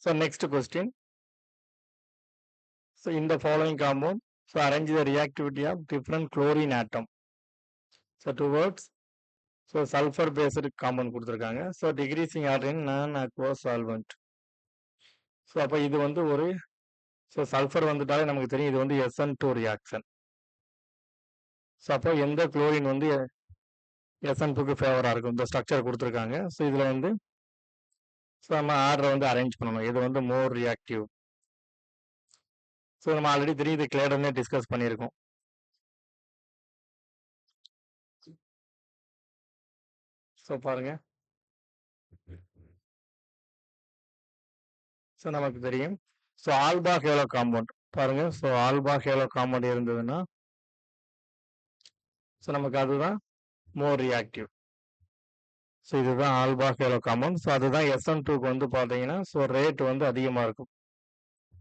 So next question. So in the following compound, so arrange the reactivity of different chlorine atom. So two words. So sulfur based compound கொடுத்துருக்காங்க. So decreasing order in non-aqueous solvent. So அப்போ இது வந்து ஒரு so sulphur வந்துட்டாலே நமக்கு தெரியும் இது வந்து SN2 ரியாக்ஷன். ஸோ அப்போ எந்த குளோரின் வந்து SN2க்கு ஃபேவராக இருக்கும் இந்த ஸ்ட்ரக்சர் கொடுத்துருக்காங்க. ஸோ இதில் வந்து ஸோ நம்ம ஆர்டரை வந்து அரேஞ்ச் பண்ணணும். இது வந்து மோர் ரியாக்டிவ். ஸோ நம்ம ஆல்ரெடி தெரியும் இது கிளேடர்னே டிஸ்கஸ் பண்ணியிருக்கோம். ஸோ பாருங்க, ஸோ நமக்கு தெரியும். ஸோ ஆல்பா ஹேலோ காம்பவுண்ட் பாருங்க. ஸோ ஆல்பா ஹேலோ காம்பவுண்ட் இருந்ததுன்னா ஸோ நமக்கு அதுதான் மோர் ரியாக்டிவ். ஸோ இதுதான் ஆல்பா ஹேலோ காம்பவுண்ட். ஸோ அதுதான் SN2க்கு வந்து பார்த்தீங்கன்னா ஸோ ரேட் வந்து அதிகமாக இருக்கும்.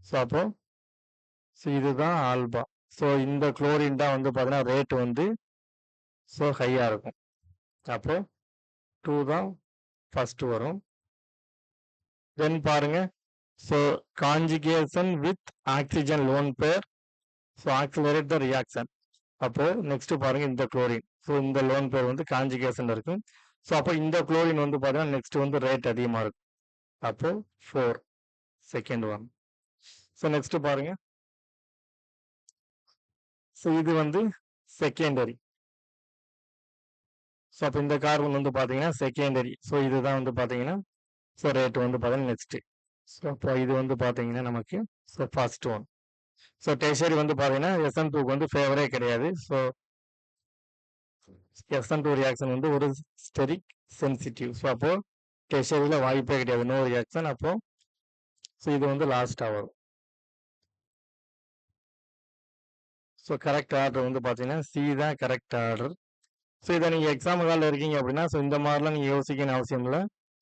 ஸோ அப்போ ஸோ இதுதான் ஆல்பா. ஸோ இந்த குளோரின் தான் வந்து பார்த்தீங்கன்னா ரேட் வந்து ஸோ ஹையாக இருக்கும். அப்போ 2 தான் ஃபர்ஸ்ட் வரும். தென் பாருங்க, so conjugation with oxygen lone pair so accelerate the reaction. அப்போ நெக்ஸ்ட் பாருங்க இந்த குளோரின். ஸோ இந்த லோன் பேர் வந்து கான்ஜுகேஷன் இருக்கும். ஸோ அப்போ இந்த குளோரின் வந்து பார்த்தீங்கன்னா நெக்ஸ்ட் வந்து ரேட் அதிகமாக இருக்கும். அப்போ 4 செகண்ட் ஒன். ஸோ நெக்ஸ்ட் பாருங்க, ஸோ இது வந்து செகண்டரி. ஸோ அப்போ இந்த கார்பன் வந்து பார்த்தீங்கன்னா செகண்டரி. ஸோ இதுதான் வந்து பார்த்தீங்கன்னா ஸோ ரேட் வந்து பார்த்தீங்கன்னா நெக்ஸ்ட். ஸோ அப்போ இது வந்து பார்த்தீங்கன்னா நமக்கு so first one. So tertiary வந்து பார்த்தீங்கன்னா SN2க்கு வந்து ஃபேவரே கிடையாது. ஸோ SN2 ரியாக்ஷன் வந்து ஒரு ஸ்டெரிக் சென்சிட்டிவ். ஸோ அப்போ டெர்ஷரியில் வாய்ப்பே கிடையாது, நோ ரியாக்ஷன். அப்போ ஸோ இது வந்து லாஸ்ட்டாக வரும். ஸோ கரெக்ட் ஆர்டர் வந்து பார்த்தீங்கன்னா சி தான் கரெக்ட் ஆர்டர். ஸோ இதை நீங்கள் எக்ஸாம் காலில் இருக்கீங்க அப்படின்னா ஸோ இந்த மாதிரிலாம் நீங்கள் யோசிக்கணும் அவசியம் இல்லை.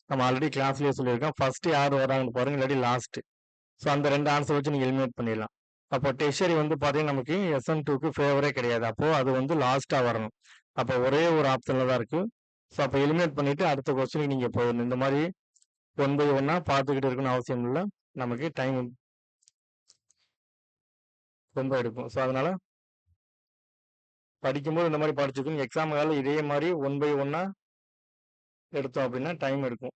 நம்ம ஆல்ரெடி கிளாஸ்லேயே சொல்லியிருக்கோம். ஃபர்ஸ்ட் யார் வராங்கன்னு பாருங்க, இல்லாட்டி லாஸ்ட்டு. ஸோ அந்த ரெண்டு ஆன்சர் வச்சு நீங்கள் எலிமினேட் பண்ணிடலாம். அப்போ டெர்ஷரி வந்து பார்த்தீங்கன்னா நமக்கு SN2க்கு ஃபேவரே கிடையாது. அப்போது அது வந்து லாஸ்ட்டாக வரணும். அப்போ ஒரே ஒரு ஆப்ஷனில் தான் இருக்குது. ஸோ அப்போ எலிமினேட் பண்ணிவிட்டு அடுத்த கொஸ்டினுக்கு நீங்கள் போயிடணும். இந்த மாதிரி 1 by 1 பார்த்துக்கிட்டு இருக்கணும்னு அவசியம் இல்லை. நமக்கு டைம் ரொம்ப எடுக்கும். ஸோ அதனால் படிக்கும்போது இந்த மாதிரி படிச்சுக்கணும். எக்ஸாம் காலில் இதே மாதிரி 1 by 1 எடுத்தோம் அப்படின்னா டைம் எடுக்கும்.